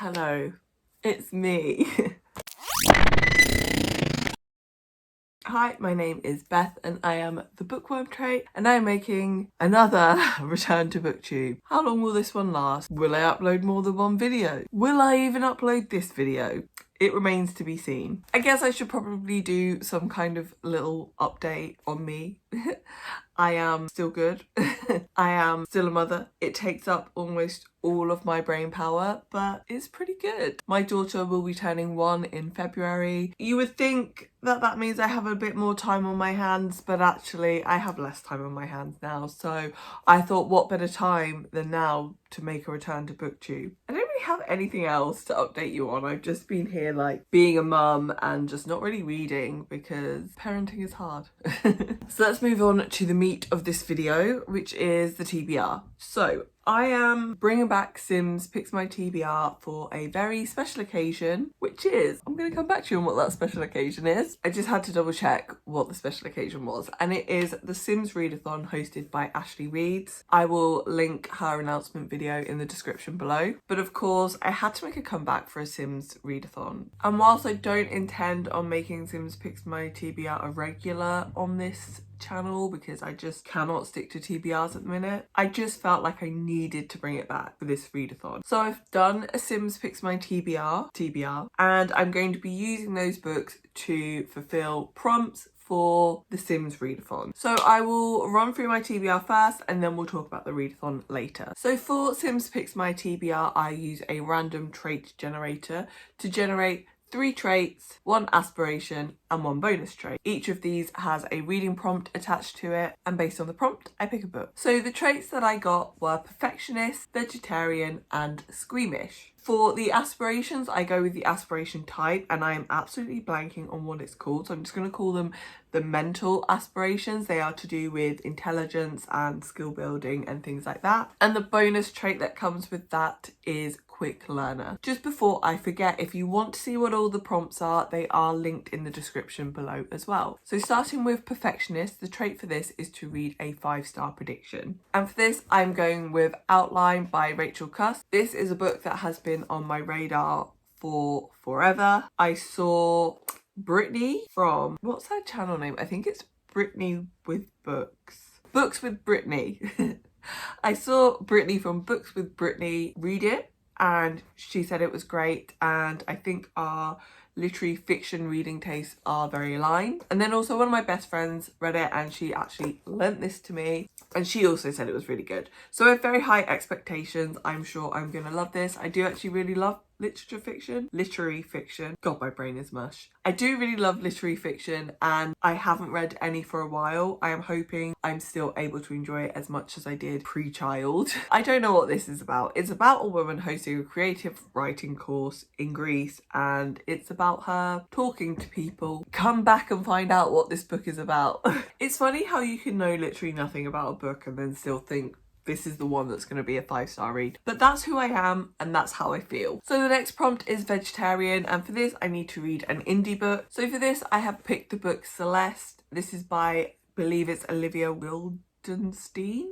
Hello, it's me. Hi, my name is Beth and I am the Bookworm Trait and I am making another return to booktube. How long will this one last? Will I upload more than one video? Will I even upload this video? It remains to be seen. I guess I should probably do some kind of little update on me. I am still good. I am still a mother. It takes up almost all of my brain power, but it's pretty good. My daughter will be turning 1 in February. You would think that that means I have a bit more time on my hands, but actually I have less time on my hands now. So I thought, what better time than now to make a return to booktube. I don't really have anything else to update you on. I've just been here like being a mum and just not really reading because parenting is hard. So let's move on to the meat of this video, which is the TBR. So I am bringing back Sims Picks My TBR for a very special occasion, which is, I'm going to come back to you on what that special occasion is. I just had to double check what the special occasion was, and it is the Sims Readathon hosted by Ashley Reads. I will link her announcement video in the description below, but of course I had to make a comeback for a Sims Readathon. And whilst I don't intend on making Sims Picks My TBR a regular on this channel because I just cannot stick to TBRs at the minute, I just felt like I needed to bring it back for this readathon. So I've done a Sims Picks My TBR, and I'm going to be using those books to fulfill prompts for the Sims readathon. So I will run through my TBR first and then we'll talk about the readathon later. So for Sims Picks My TBR, I use a random trait generator to generate 3 traits, 1 aspiration and 1 bonus trait. Each of these has a reading prompt attached to it, and based on the prompt I pick a book. So the traits that I got were perfectionist, vegetarian and squeamish. For the aspirations, I go with the aspiration type, and I am absolutely blanking on what it's called, so I'm just going to call them the mental aspirations. They are to do with intelligence and skill building and things like that. And the bonus trait that comes with that is quick learner. Just before I forget, if you want to see what all the prompts are, they are linked in the description below as well. So starting with perfectionist, the trait for this is to read a 5-star prediction. And for this, I'm going with Outline by Rachel Cusk. This is a book that has been on my radar for forever. I saw Brittany from, what's her channel name? I think it's Brittany with Books. Books with Brittany. I saw Brittany from Books with Brittany read it, and she said it was great, and I think our literary fiction reading tastes are very aligned. And then also one of my best friends read it and she actually lent this to me and she also said it was really good. So I have very high expectations. I'm sure I'm gonna love this. I do actually really love literary fiction. God, my brain is mush. I do really love literary fiction and I haven't read any for a while. I am hoping I'm still able to enjoy it as much as I did pre-child. I don't know what this is about. It's about a woman hosting a creative writing course in Greece and it's about her talking to people. Come back and find out what this book is about. It's funny how you can know literally nothing about a book and then still think this is the one that's going to be a 5-star read. But that's who I am and that's how I feel. So the next prompt is vegetarian, and for this I need to read an indie book. So for this I have picked the book Celeste. This is by, I believe it's Olivia Wildenstein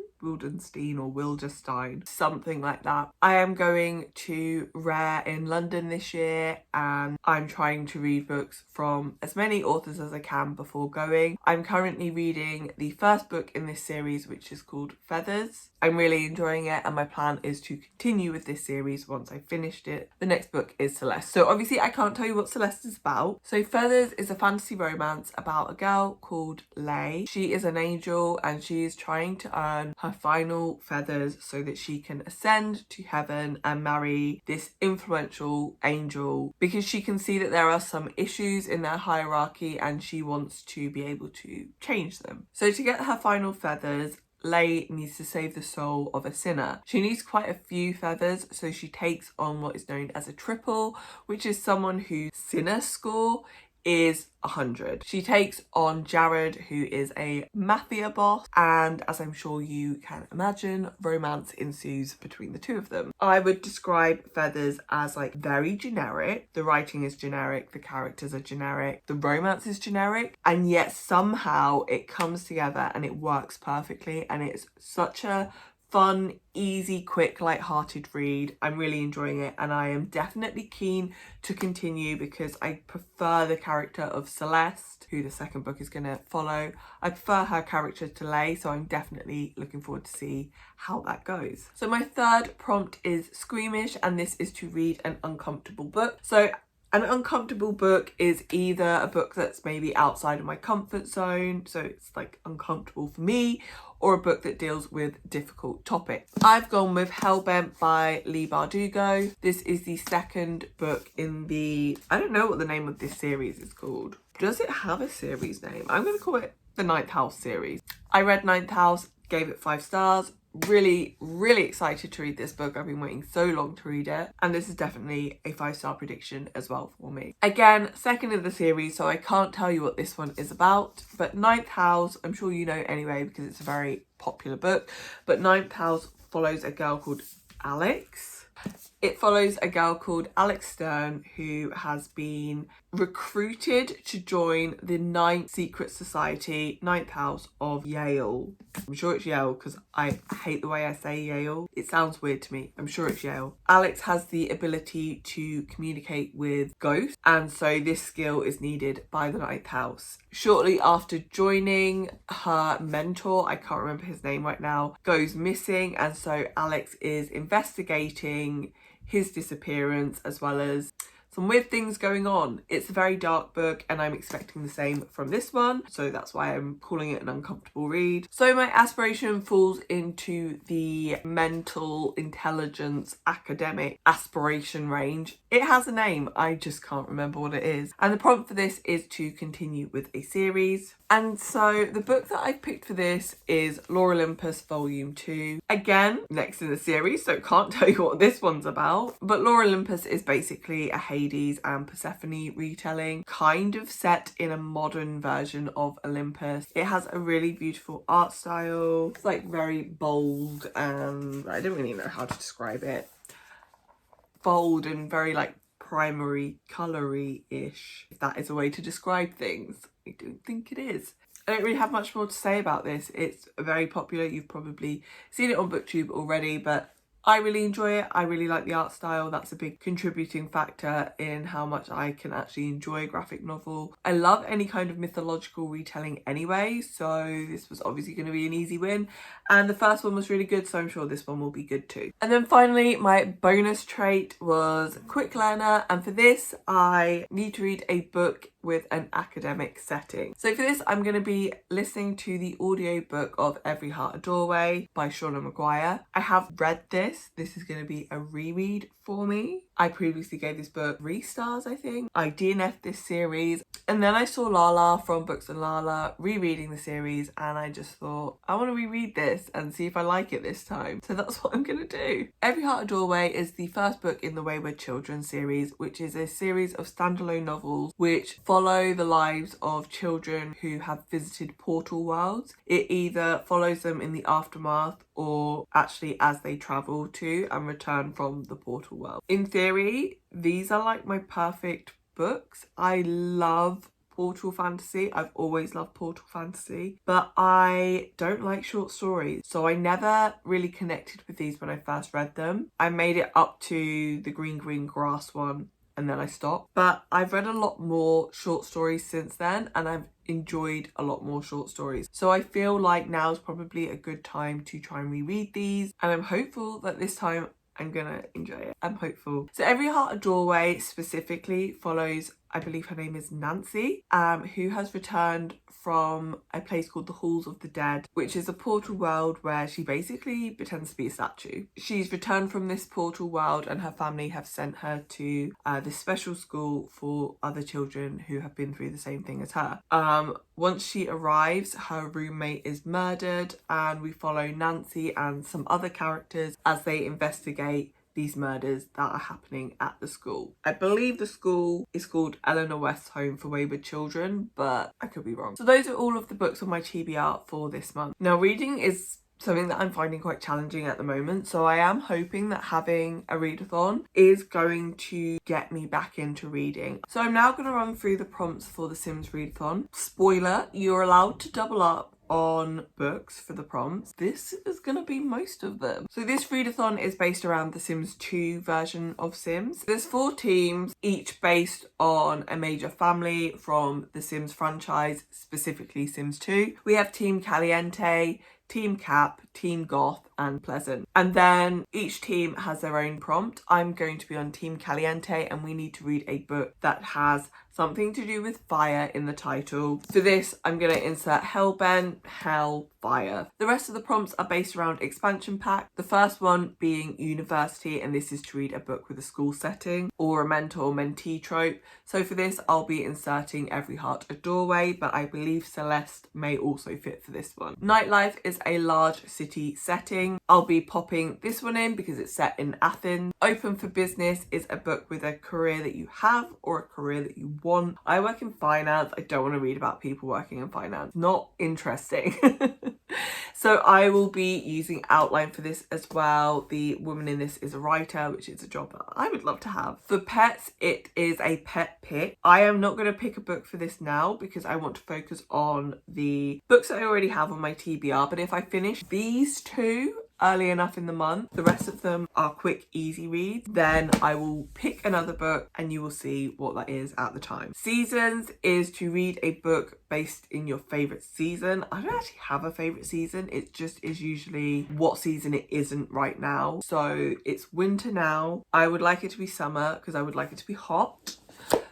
or Wilderstein, something like that. I am going to Rare in London this year and I'm trying to read books from as many authors as I can before going. I'm currently reading the first book in this series, which is called Feathers. I'm really enjoying it and my plan is to continue with this series once I've finished it. The next book is Celeste. So obviously I can't tell you what Celeste is about. So Feathers is a fantasy romance about a girl called Lay. She is an angel and she is trying to earn her final feathers so that she can ascend to heaven and marry this influential angel, because she can see that there are some issues in their hierarchy and she wants to be able to change them. So to get her final feathers, Lay needs to save the soul of a sinner. She needs quite a few feathers, so she takes on what is known as a triple, which is someone whose sinner score is 100. She takes on Jared, who is a mafia boss, and as I'm sure you can imagine, romance ensues between the two of them. I would describe Feathers as like very generic. The writing is generic, the characters are generic, the romance is generic, and yet somehow it comes together and it works perfectly, and it's such a fun, easy, quick, light-hearted read. I'm really enjoying it, and I am definitely keen to continue because I prefer the character of Celeste, who the second book is going to follow. I prefer her character to Lay, so I'm definitely looking forward to see how that goes. So my third prompt is squeamish, and this is to read an uncomfortable book. So an uncomfortable book is either a book that's maybe outside of my comfort zone, so it's like uncomfortable for me, or a book that deals with difficult topics. I've gone with Hellbent by Leigh Bardugo. This is the second book in the, I don't know what the name of this series is called. Does it have a series name? I'm going to call it the Ninth House series. I read Ninth House, gave it 5 stars. Really excited to read this book. I've been waiting so long to read it, and this is definitely a 5-star prediction as well for me. Again, second in the series, so I can't tell you what this one is about, but Ninth House, I'm sure you know anyway because it's a very popular book, but Ninth House follows a girl called Alex. It follows a girl called Alex Stern who has been recruited to join the 9th Secret Society, 9th House of Yale. I'm sure it's Yale because I hate the way I say Yale. It sounds weird to me. I'm sure it's Yale. Alex has the ability to communicate with ghosts, and so this skill is needed by the 9th House. Shortly after joining, her mentor, I can't remember his name right now, goes missing, and so Alex is investigating his disappearance as well as some weird things going on. It's a very dark book, and I'm expecting the same from this one, so that's why I'm calling it an uncomfortable read. So my aspiration falls into the mental intelligence academic aspiration range. It has a name, I just can't remember what it is. And the prompt for this is to continue with a series. And so the book that I've picked for this is Lore Olympus Volume 2. Again, next in the series, so can't tell you what this one's about. But Lore Olympus is basically a Hades and Persephone retelling, kind of set in a modern version of Olympus. It has a really beautiful art style. It's like very bold, and I don't really know how to describe it. Bold and very like primary colory-ish, if that is a way to describe things. I don't think it is. I don't really have much more to say about this. It's very popular. You've probably seen it on BookTube already, but I really enjoy it. I really like the art style. That's a big contributing factor in how much I can actually enjoy a graphic novel. I love any kind of mythological retelling anyway, so this was obviously going to be an easy win. And the first one was really good, so I'm sure this one will be good too. And then finally, my bonus trait was quick learner, and for this I need to read a book with an academic setting. So for this, I'm going to be listening to the audiobook of Every Heart a Doorway by Shauna Maguire. I have read this. This is going to be a reread for me. I previously gave this book 3 stars, I think. I DNF'd this series, and then I saw Lala from Books and Lala rereading the series, and I just thought, I want to reread this and see if I like it this time. So that's what I'm going to do. Every Heart a Doorway is the first book in the Wayward Children series, which is a series of standalone novels which follow the lives of children who have visited portal worlds. It either follows them in the aftermath or actually as they travel to and return from the portal world. In theory, these are like my perfect books. I love portal fantasy. I've always loved portal fantasy, but I don't like short stories, so I never really connected with these when I first read them. I made it up to the Green Grass one, and then I stopped. But I've read a lot more short stories since then, and I've enjoyed a lot more short stories. So I feel like now is probably a good time to try and reread these, and I'm hopeful that this time I'm gonna enjoy it. I'm hopeful. So Every Heart a Doorway specifically follows, I believe her name is Nancy, who has returned from a place called the Halls of the Dead, which is a portal world where she basically pretends to be a statue. She's returned from this portal world, and her family have sent her to this special school for other children who have been through the same thing as her. Once she arrives, her roommate is murdered, and we follow Nancy and some other characters as they investigate these murders that are happening at the school. I believe the school is called Eleanor West's Home for Wayward Children, but I could be wrong. So those are all of the books on my TBR for this month. Now, reading is something that I'm finding quite challenging at the moment, so I am hoping that having a readathon is going to get me back into reading. So I'm now going to run through the prompts for the Sims readathon. Spoiler, you're allowed to double up on books for the prompts, this is gonna be most of them. So this readathon is based around the Sims 2 version of Sims. There's 4 teams, each based on a major family from the Sims franchise, specifically Sims 2. We have Team Caliente, Team Cap, Team Goth, and Pleasant. And then each team has their own prompt. I'm going to be on Team Caliente, and we need to read a book that has something to do with fire in the title. For this, I'm going to insert Hellbent, Hell, Fire. The rest of the prompts are based around expansion pack. The first one being university, and this is to read a book with a school setting or a mentor-mentee trope. So for this, I'll be inserting Every Heart a Doorway, but I believe Celeste may also fit for this one. Nightlife is a large city setting. I'll be popping this one in because it's set in Athens. Open for Business is a book with a career that you have or a career that you want. I work in finance. I don't want to read about people working in finance. Not interesting. So I will be using outline for this as well. The woman in this is a writer, which is a job that I would love to have. For pets, it is a pet pick. I am not going to pick a book for this now because I want to focus on the books that I already have on my TBR. But if I finish these 2 early enough in the month, the rest of them are quick, easy reads, then I will pick another book and you will see what that is at the time. Seasons is to read a book based in your favourite season. I don't actually have a favourite season. It just is usually what season it isn't right now. So it's winter now. I would like it to be summer because I would like it to be hot.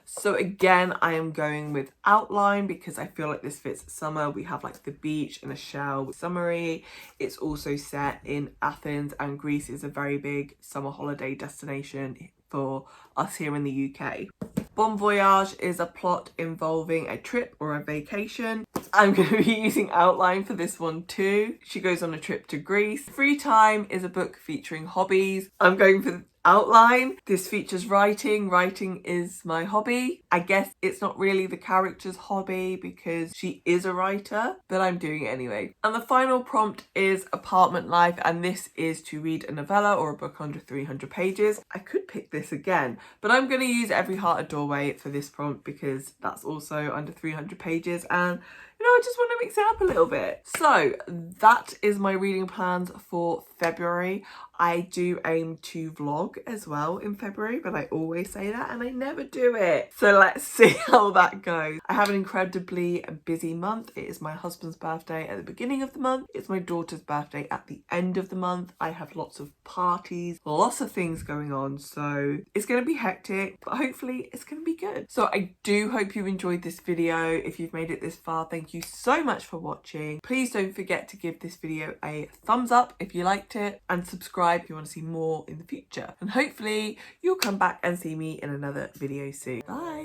So again, I am going with outline because I feel like this fits summer. We have like the beach and a shell, summery. It's also set in Athens, and Greece is a very big summer holiday destination for us here in the UK. Bon Voyage is a plot involving a trip or a vacation. I'm going to be using outline for this one too. She goes on a trip to Greece. Free Time is a book featuring hobbies. I'm going for outline. This features writing. Writing is my hobby. I guess it's not really the character's hobby because she is a writer, but I'm doing it anyway. And the final prompt is apartment life, and this is to read a novella or a book under 300 pages. I could pick this again, but I'm going to use Every Heart a Doorway for this prompt because that's also under 300 pages, and you know, I just want to mix it up a little bit. So that is my reading plans for February. I do aim to vlog as well in February, but I always say that and I never do it. So let's see how that goes. I have an incredibly busy month. It is my husband's birthday at the beginning of the month. It's my daughter's birthday at the end of the month. I have lots of parties, lots of things going on. So it's going to be hectic, but hopefully it's going to be good. So I do hope you enjoyed this video. If you've made it this far, thank you so much for watching. Please don't forget to give this video a thumbs up if you liked it, and subscribe if you want to see more in the future. And hopefully you'll come back and see me in another video soon. Bye.